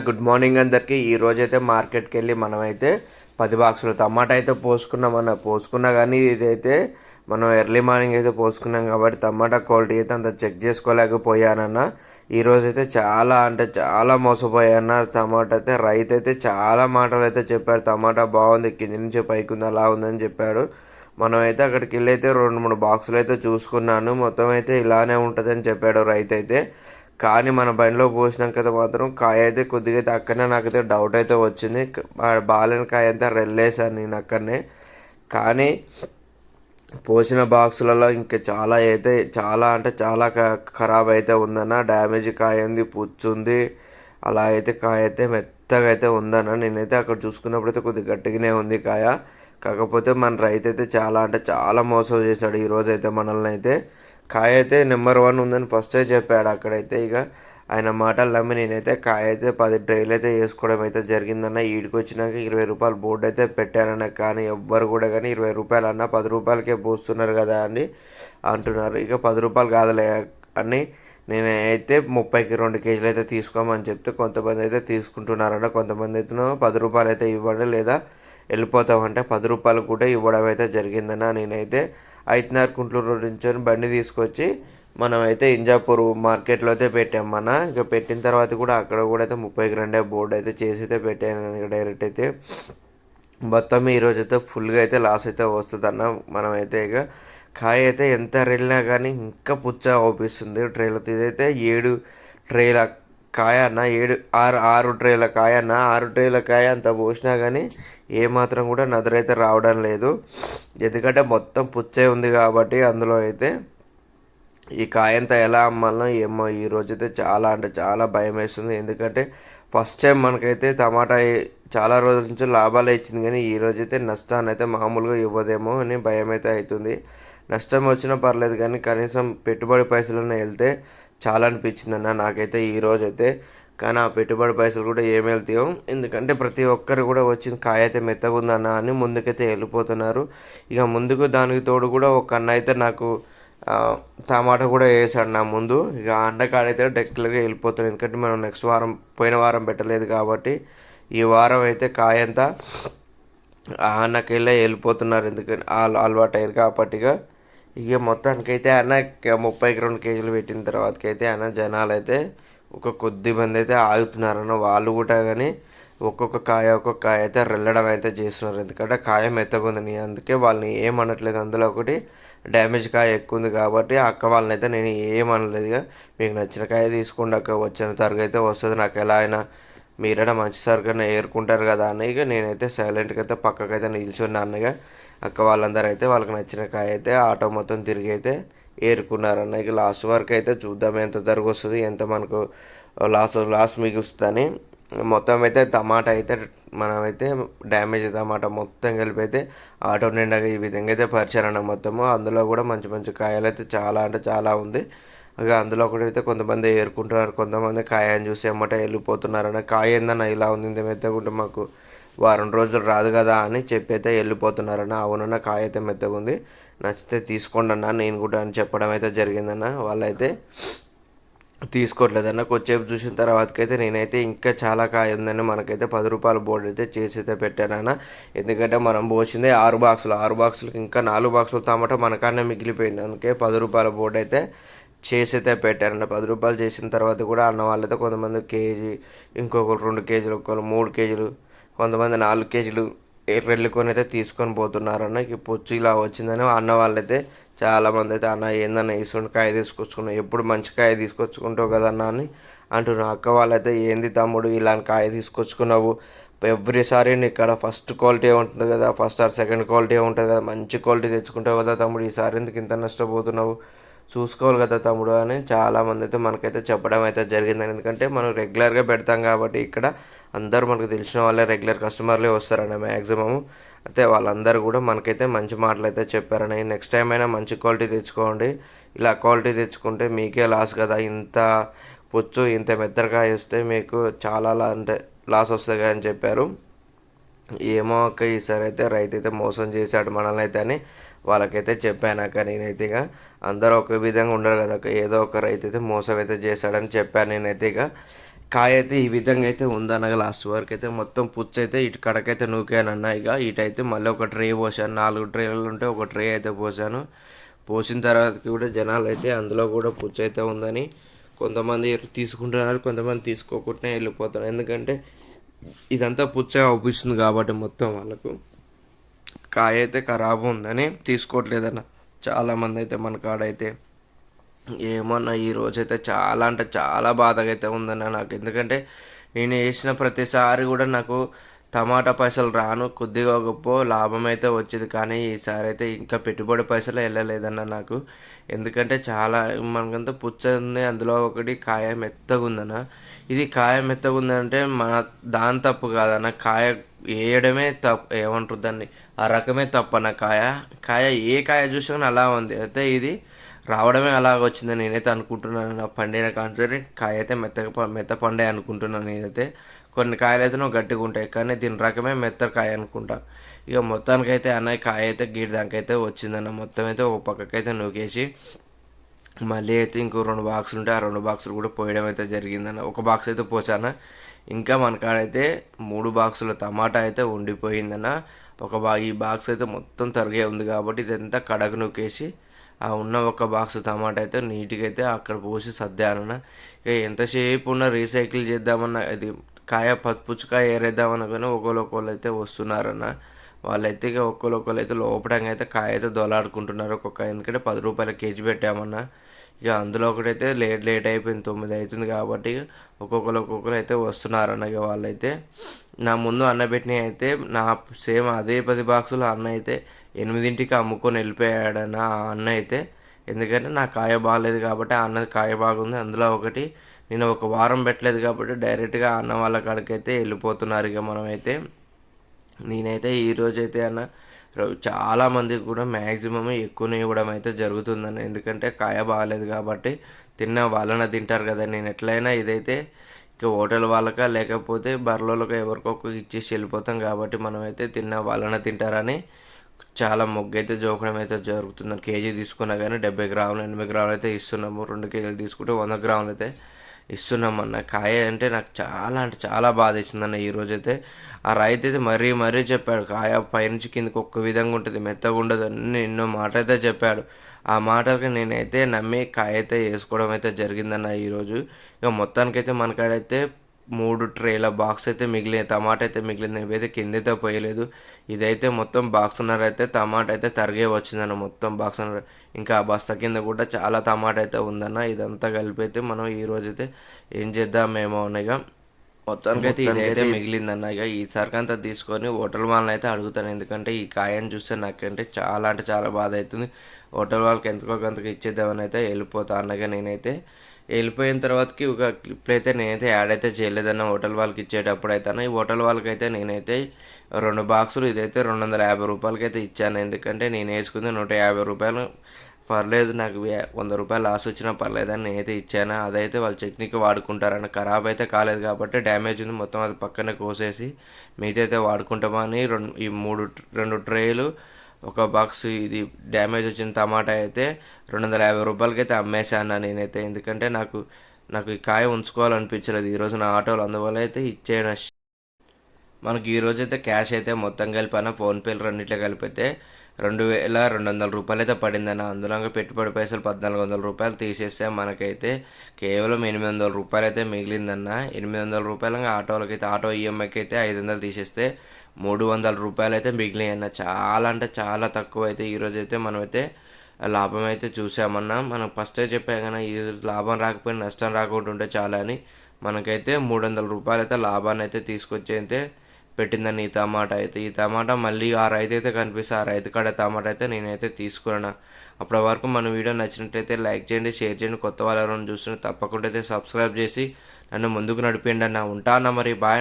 Good morning అందరికీ. ఈరోజైతే మార్కెట్కి వెళ్ళి మనమైతే 10 బాక్సులు టమాటా అయితే పోసుకున్నా కానీ ఇదైతే మనం ఎర్లీ మార్నింగ్ అయితే పోసుకున్నాం కాబట్టి టమాటా క్వాలిటీ అయితే అంత చెక్ చేసుకోలేకపోయానన్న. ఈరోజైతే చాలా అంటే చాలా మోసపోయాన్న. టమాటా అయితే రైతు అయితే చాలా మాటలు అయితే చెప్పాడు, టమాటా బాగుంది, కింది నుంచి పైకి ఉంది, అలా ఉందని చెప్పాడు. మనమైతే అక్కడికి వెళ్ళి అయితే 2-3 బాక్సులు అయితే చూసుకున్నాను. మొత్తం అయితే ఇలానే ఉంటుందని చెప్పాడు రైతు అయితే. కానీ మన బండిలో పోసినాక మాత్రం కాయ అయితే కొద్దిగా అయితే అక్కడనే నాకైతే డౌట్ అయితే వచ్చింది. బాలేని కాయ అంతా రెల్లేసాను నేను అక్కడనే. కానీ పోసిన బాక్సులలో ఇంకా చాలా అంటే చాలా ఖరాబ్ అయితే ఉందన్న. డ్యామేజ్ కాయ ఉంది, పుచ్చు ఉంది, అలా అయితే కాయ అయితే మెత్తగా అయితే ఉందన్న. నేనైతే అక్కడ చూసుకున్నప్పుడైతే కొద్దిగా గట్టిగానే ఉంది కాయ. కాకపోతే మన రైతు అయితే చాలా అంటే చాలా మోసం చేశాడు ఈరోజైతే మనల్ని అయితే. కాయ అయితే నెంబర్ 1 ఉందని ఫస్టే చెప్పాడు అక్కడైతే. ఇక ఆయన మాటలు నమ్మి నేనైతే కాయ అయితే 10 ట్రైలు అయితే వేసుకోవడం అయితే జరిగిందన్న. ఈడికి వచ్చినాక 20 రూపాయలు బోర్డు అయితే పెట్టానన్న. కానీ ఎవ్వరు కూడా కానీ 20 రూపాయలు అన్న 10 రూపాయలకే పోస్తున్నారు కదా అండి అంటున్నారు. ఇక 10 రూపాయలు కాదులే అని నేనైతే 30కి 2 కేజీలు అయితే తీసుకోమని చెప్తే కొంతమంది అయితే తీసుకుంటున్నారన్న. కొంతమంది అయితే 10 రూపాయలు అయితే ఇవ్వండి లేదా వెళ్ళిపోతామంటే 10 రూపాయలు కూడా ఇవ్వడం అయితే జరిగిందన్న. నేనైతే ఐతనార్ గుంటూరు రోడ్ నుంచి బండి తీసుకొచ్చి మనమైతే ఇంజాపూర్ మార్కెట్లో అయితే పెట్టాం ఇక పెట్టిన తర్వాత కూడా అక్కడ కూడా అయితే 30కి 2 బోర్డు అయితే చేసి అయితే పెట్టాను డైరెక్ట్ అయితే. మొత్తం ఈరోజు అయితే ఫుల్గా అయితే లాస్ అయితే వస్తుంది అన్న. మనమైతే ఇక కాయ అయితే ఎంత వెళ్ళినా కానీ ఇంకా పుచ్చ అవుపిస్తుంది ట్రైలతో. ఇదైతే 7 ట్రైల కాయ అన్న, 6 ట్రేల కాయ అన్న. 6 ట్రేల కాయ అంత పోసినా కానీ ఏమాత్రం కూడా నదురైతే రావడం లేదు. ఎందుకంటే మొత్తం పుచ్చే ఉంది కాబట్టి అందులో అయితే ఈ కాయ అంతా ఎలా అమ్మాలనో ఏమో. ఈరోజైతే చాలా అంటే చాలా భయం వేస్తుంది. ఎందుకంటే ఫస్ట్ టైం మనకైతే టమాటా చాలా రోజుల నుంచి లాభాలే ఇచ్చింది, కానీ ఈరోజైతే నష్టాన్ని అయితే మామూలుగా ఇవ్వదేమో అని భయం అయితే అవుతుంది. నష్టం వచ్చినా పర్లేదు కానీ కనీసం పెట్టుబడి పైసలన్నా వెళ్తే చాలా అనిపించింది అన్న నాకైతే ఈరోజైతే. కానీ ఆ పెట్టుబడి పైసలు కూడా ఏమి వెళ్తాయో, ఎందుకంటే ప్రతి ఒక్కరు కూడా వచ్చిన కాయ అయితే మెత్తగా ఉందన్న అని ముందుకైతే వెళ్ళిపోతున్నారు. ఇక ముందుకు దానికి తోడు కూడా ఒక అన్న అయితే నాకు టమాటా కూడా వేసాడు నా ముందు. ఇక అండకాడైతే డెక్లర్గా వెళ్ళిపోతాడు, ఎందుకంటే మనం నెక్స్ట్ వారం పోయిన వారం పెట్టలేదు కాబట్టి ఈ వారం అయితే కాయ అంతా అన్నకెళ్ళే వెళ్ళిపోతున్నారు, ఎందుకంటే అలవాటు అయ్యారు కాబట్టి. ఇక మొత్తానికైతే అన్న 30కి 2 కేజీలు పెట్టిన తర్వాతకైతే అన్న జనాలు అయితే కొద్ది మంది అయితే ఆగుతున్నారన్న. వాళ్ళు కూడా కానీ ఒక్కొక్క కాయ అయితే రెల్లడం అయితే చేస్తున్నారు, ఎందుకంటే కాయ మెత్తగా ఉంది. అందుకే వాళ్ళని ఏమనట్లేదు. అందులో ఒకటి డ్యామేజ్ కాయ ఎక్కువ ఉంది కాబట్టి అక్క వాళ్ళని అయితే నేను ఏమనలేదుగా. మీకు నచ్చిన కాయ తీసుకోండి అక్క, వచ్చిన తరగతి అయితే వస్తుంది, నాకు ఎలా అయినా మీరైనా మంచి సరుకునే ఏరుకుంటారు కదా అని. ఇక నేనైతే సైలెంట్గా అయితే పక్కకైతే నిల్చున్నా అన్నగా. అక్క వాళ్ళందరూ అయితే వాళ్ళకి నచ్చిన కాయ అయితే ఆటో మొత్తం తిరిగి అయితే ఏరుకున్నారన్న. ఇక లాస్ట్ వరకు అయితే చూద్దాం ఎంత ధరకు వస్తుంది, ఎంత మనకు లాస్ మిగులుస్తుందని. మొత్తం అయితే టమాటా అయితే మనమైతే డ్యామేజ్ టమాటా మొత్తం కలిపి అయితే ఆటో నిండాగా ఈ విధంగా అయితే పరిచారన్న మొత్తము. అందులో కూడా మంచి మంచి కాయలు అయితే చాలా అంటే చాలా ఉంది. ఇక అందులో కూడా అయితే కొంతమంది ఏరుకుంటున్నారు, కొంతమంది కాయని చూసి ఎమ్మట వెళ్ళిపోతున్నారన్న. కాయ ఏందన్న ఇలా ఉంది, ఇంత మెత్తగుంటే మాకు వారం రోజులు రాదు కదా అని చెప్పి అయితే వెళ్ళిపోతున్నారన్న. అవునన్న కాయ అయితే మెత్తగా ఉంది, నచ్చితే తీసుకోండి అన్న నేను కూడా అని చెప్పడం అయితే జరిగిందన్న. వాళ్ళైతే తీసుకోవట్లేదన్న. కొద్దిసేపు చూసిన తర్వాతకైతే నేనైతే ఇంకా చాలా కాయ ఉందని మనకైతే 10 రూపాయల బోర్డు అయితే చేసి అయితే పెట్టానన్న. ఎందుకంటే మనం పోసిందే 6 బాక్సులు, 6 బాక్సులకి ఇంకా 4 బాక్సులు టమాటా మనకన్నా మిగిలిపోయింది. అందుకే 10 రూపాయల బోర్డు అయితే చేసి అయితే పెట్టారన్న. 10 రూపాయలు చేసిన తర్వాత కూడా అన్న వాళ్ళైతే కొంతమంది కేజీ, ఇంకొకరు 2 కేజీలు, ఒకరు 3 కేజీలు, కొంతమంది 4 కేజీలు రెల్లుకొని అయితే తీసుకొని పోతున్నారన్న. ఇక పొచ్చు ఇలా వచ్చిందని అన్న వాళ్ళైతే చాలామంది అయితే అన్న ఏందన్న ఇసుంటి కాయ తీసుకొచ్చుకున్నావు, ఎప్పుడు మంచి కాయ తీసుకొచ్చుకుంటావు కదన్నా అని అంటున్నావు. అక్క వాళ్ళైతే ఏంది తమ్ముడు ఇలాంటి కాయ తీసుకొచ్చుకున్నావు, ఎవ్రీసారి ఇక్కడ ఫస్ట్ క్వాలిటీ ఉంటుంది కదా, ఫస్ట్ ఆర్ సెకండ్ క్వాలిటీ ఉంటుంది కదా, మంచి క్వాలిటీ తెచ్చుకుంటావు కదా తమ్ముడు, ఈసారి ఎందుకు ఇంత నష్టపోతున్నావు, చూసుకోవాలి కదా తమ్ముడు అని చాలామంది అయితే మనకైతే చెప్పడం అయితే జరిగింది. ఎందుకంటే మనం రెగ్యులర్గా పెడతాం కాబట్టి ఇక్కడ అందరూ మనకు తెలిసిన వాళ్ళే రెగ్యులర్ కస్టమర్లే వస్తారన్న మ్యాక్సిమము. అయితే వాళ్ళందరూ కూడా మనకైతే మంచి మాటలు అయితే చెప్పారని. నెక్స్ట్ టైం అయినా మంచి క్వాలిటీ తెచ్చుకోండి, ఇలా క్వాలిటీ తెచ్చుకుంటే మీకే లాస్ కదా, ఇంత పొచ్చు ఇంత మెత్తగా వస్తే మీకు చాలా అంటే లాస్ వస్తుంది అని చెప్పారు. ఏమో అక్క ఈసారి అయితే రైతు అయితే మోసం చేశాడు మనల్ని అయితే అని వాళ్ళకైతే చెప్పానక్క నేనైతే. ఇక అందరూ ఒక విధంగా ఉండరు కదా, ఏదో ఒక రైతు అయితే మోసం అయితే చేశాడని చెప్పాను నేనైతే. కాయ అయితే ఈ విధంగా అయితే ఉందనగా లాస్ట్ వరకు అయితే మొత్తం పుచ్చు అయితే ఇటు కడకైతే నూకానన్న. ఇక ఇటైతే మళ్ళీ ఒక ట్రే పోసాను. 4 ట్రేలు ఉంటే ఒక ట్రే అయితే పోసాను. పోసిన తర్వాత కూడా జనాలు అయితే అందులో కూడా పుచ్చు అయితే ఉందని కొంతమంది తీసుకుంటున్నారు, కొంతమంది తీసుకోకుండా వెళ్ళిపోతారు. ఎందుకంటే ఇదంతా పుచ్చగా అవుపిస్తుంది కాబట్టి మొత్తం వాళ్ళకు కాయ అయితే ఖరాబు ఉందని తీసుకోవట్లేదన్న చాలామంది అయితే మన కాడైతే. ఏమన్నా ఈరోజైతే చాలా అంటే చాలా బాధగా అయితే ఉందన్న నాకు. ఎందుకంటే నేను వేసిన ప్రతిసారి కూడా నాకు టమాటా పైసలు రాను, కొద్దిగా గొప్ప లాభం అయితే వచ్చేది. కానీ ఈసారి అయితే ఇంకా పెట్టుబడి పైసలు వెళ్ళలేదన్న నాకు. ఎందుకంటే చాలా మనకంతా పుచ్చ ఉంది, అందులో ఒకటి కాయ మెత్తగా ఉందన్న. ఇది కాయ మెత్తగా ఉందంటే మన దాని తప్పు కాదన్న, కాయ వేయడమే తప్పు. ఏమంటారు దాన్ని, ఆ రకమే తప్పన్న. కాయ కాయ ఏ కాయ చూసినా అలా ఉంది. అయితే ఇది రావడమే అలాగ వచ్చిందని నేనైతే అనుకుంటున్నాను. నా పండిన కాన్సరి కాయ అయితే మెత్త పండే అనుకుంటున్నాను నేనైతే. కొన్ని కాయలు అయితే నువ్వు గట్టిగా ఉంటాయి, కానీ దీని రకమే మెత్త కాయ అనుకుంటా. ఇక మొత్తానికైతే అన్నయ్య కాయ అయితే గీడి దానికైతే వచ్చిందన్న. మొత్తం అయితే ఒక పక్కకైతే నూకేసి మళ్ళీ అయితే ఇంకో 2 బాక్సులు ఉంటే ఆ 2 బాక్సులు కూడా పోయడం అయితే జరిగిందన్న. ఒక బాక్స్ అయితే పోసాను. ఇంకా మన కాడైతే 3 బాక్సుల టమాటా అయితే ఉండిపోయిందన్న. ఈ బాక్స్ అయితే మొత్తం తరిగే ఉంది కాబట్టి ఇదంతా కడగ నూకేసి ఆ ఉన్న ఒక బాక్స్ టమాటా అయితే నీట్గా అయితే అక్కడ పోసి సర్దానన్న. ఇక ఎంతసేపు ఉన్న రీసైకిల్ చేద్దామన్నా, అది పుచ్చుకాయ ఏరేద్దామన్నా కానీ ఒకళ్ళు అయితే వస్తున్నారన్న. వాళ్ళైతే ఇక ఒక్కొక్కరు అయితే లోపడంగా అయితే కాయ అయితే దొలాడుకుంటున్నారు ఒక్కొక్క. ఎందుకంటే 10 రూపాయల కేజీ పెట్టామన్నా. ఇక అందులో ఒకటైతే లేట్ అయిపోయింది, 9 అవుతుంది కాబట్టి ఒక్కొక్కరు అయితే వస్తున్నారన్న. ఇక వాళ్ళైతే నా ముందు అన్న పెట్టినవి అయితే నా సేమ్ అదే 10 బాక్సులు అన్న అయితే 8ంటికి అమ్ముకొని వెళ్ళిపోయాడన్న ఆ అన్న అయితే. ఎందుకంటే నా కాయ బాగాలేదు కాబట్టి ఆ అన్నది కాయ బాగుంది, అందులో ఒకటి నేను ఒక వారం పెట్టలేదు కాబట్టి డైరెక్ట్గా అన్న వాళ్ళ కాడికైతే వెళ్ళిపోతున్నారు. ఇక మనమైతే నేనైతే ఈరోజైతే అన్న చాలామందికి కూడా మ్యాక్సిమం ఎక్కువనే ఇవ్వడం అయితే జరుగుతుందని. ఎందుకంటే కాయ బాగాలేదు కాబట్టి తిన్న వాళ్ళన తింటారు కదా. నేను ఎట్లయినా ఇదైతే ఇక హోటల్ వాళ్ళకా లేకపోతే బర్లోళ్ళకి ఎవరికొక ఇచ్చేసి వెళ్ళిపోతాం కాబట్టి మనమైతే తిన్న వాళ్ళన తింటారని చాలా మొగ్గు అయితే జోకడం అయితే జరుగుతుంది. కేజీ తీసుకున్నా కానీ 70 గ్రాములు 80 గ్రాములు అయితే ఇస్తున్నాము. 2 కేజీలు తీసుకుంటే 100 గ్రాములు అయితే ఇస్తున్నామన్న. కాయ అంటే నాకు చాలా అంటే చాలా బాధ ఇచ్చిందన్న ఈరోజైతే. ఆ రైతు అయితే మరీ చెప్పాడు, కాయ పైనుంచి కిందకి ఒక్క విధంగా ఉంటుంది, మెత్తగా ఉండదు అని ఎన్నో మాట అయితే చెప్పాడు. ఆ మాటలకి నేనైతే నమ్మి కాయ అయితే వేసుకోవడం అయితే జరిగిందన్న ఈరోజు. ఇక మొత్తానికైతే మన కాడైతే 3 ట్రేల బాక్స్ అయితే మిగిలింది, టమాటా అయితే మిగిలింది. ఇవైతే కిందైతే పోయలేదు. ఇదైతే మొత్తం బాక్స్న్నర అయితే టమాటా అయితే తరిగే వచ్చిందన్న. మొత్తం బాక్స్న్నర ఇంకా ఆ బస్తా కింద కూడా చాలా టమాటా అయితే ఉందన్న. ఇదంతా కలిపి అయితే మనం ఈరోజైతే ఏం చేద్దామేమో ఇక మొత్తానికైతే ఇదైతే మిగిలిందన్న. ఇక ఈసారికంతా తీసుకొని హోటల్ వాళ్ళని అయితే అడుగుతాను. ఎందుకంటే ఈ కాయని చూస్తే నాకంటే చాలా అంటే చాలా బాధ అవుతుంది. హోటల్ వాళ్ళకి ఎంతకో కొంతకు ఇచ్చేద్దామని అయితే వెళ్ళిపోతా అన్నగా. నేనైతే వెళ్ళిపోయిన తర్వాతకి ఒక క్లిప్ అయితే నేనైతే యాడ్ అయితే చేయలేదన్న హోటల్ వాళ్ళకి ఇచ్చేటప్పుడు అయితే. ఈ హోటల్ వాళ్ళకైతే నేనైతే 2 బాక్సులు ఇదైతే 250 రూపాయలకి అయితే ఇచ్చాను. ఎందుకంటే నేను వేసుకుంది 150 రూపాయలు. పర్లేదు, నాకు 100 రూపాయలు లాస్ వచ్చినా పర్లేదని నేనైతే ఇచ్చాను. అదైతే వాళ్ళు చట్నీకి వాడుకుంటారని. ఖరాబ్ అయితే కాలేదు కాబట్టి డ్యామేజ్ ఉంది మొత్తం అది పక్కనే కోసేసి మిగతా వాడుకుంటామని ఈ 2 ట్రేలు ఒక బాక్స్ ఇది డ్యామేజ్ వచ్చిన టమాటా అయితే 250 రూపాయలకైతే అమ్మేశాను నేనైతే. ఎందుకంటే నాకు ఈ కాయ ఉంచుకోవాలనిపించలేదు ఈరోజు నా ఆటోలో, అందువల్ల అయితే ఇచ్చేయను. మనకి ఈరోజు అయితే క్యాష్ అయితే మొత్తం కలిపి ఫోన్పేలు రెండిట్లో కలిపితే 2200 రూపాయలు అయితే పడిందన్న. అందులో పెట్టుబడి పైసలు 1400 రూపాయలు తీసేస్తే మనకైతే కేవలం 800 రూపాయలు అయితే మిగిలిందన్న. 800 రూపాయలు ఆటోలకైతే ఆటో ఈఎంఐకి అయితే 500 తీసేస్తే 300 రూపాయలు అయితే మిగిలినాయన్న. చాలా అంటే చాలా తక్కువ అయితే ఈరోజు అయితే మనమైతే లాభం అయితే చూసామన్నా. మనం ఫస్టే చెప్పాం కానీ ఈ లాభం రాకపోయినా నష్టం రాకుండా ఉంటే చాలా అని. మనకైతే 300 రూపాయలు అయితే లాభాన్ని అయితే తీసుకొచ్చి అయితే పెట్టిందని ఈ టమాటా అయితే. ఈ టమాటా మళ్ళీ ఆ రైతు అయితే కనిపిస్తే ఆ రైతు కాడ టమాటా అయితే నేనైతే తీసుకున్నాను. అప్పటి వరకు మన వీడియో నచ్చినట్టయితే లైక్ చేయండి, షేర్ చేయండి. కొత్త వాళ్ళు ఎవరైనా చూస్తుంటే తప్పకుండా అయితే సబ్స్క్రైబ్ చేసి నన్ను ముందుకు నడిపేయండి అన్న. ఉంటా అన్న, మరి బాయ్.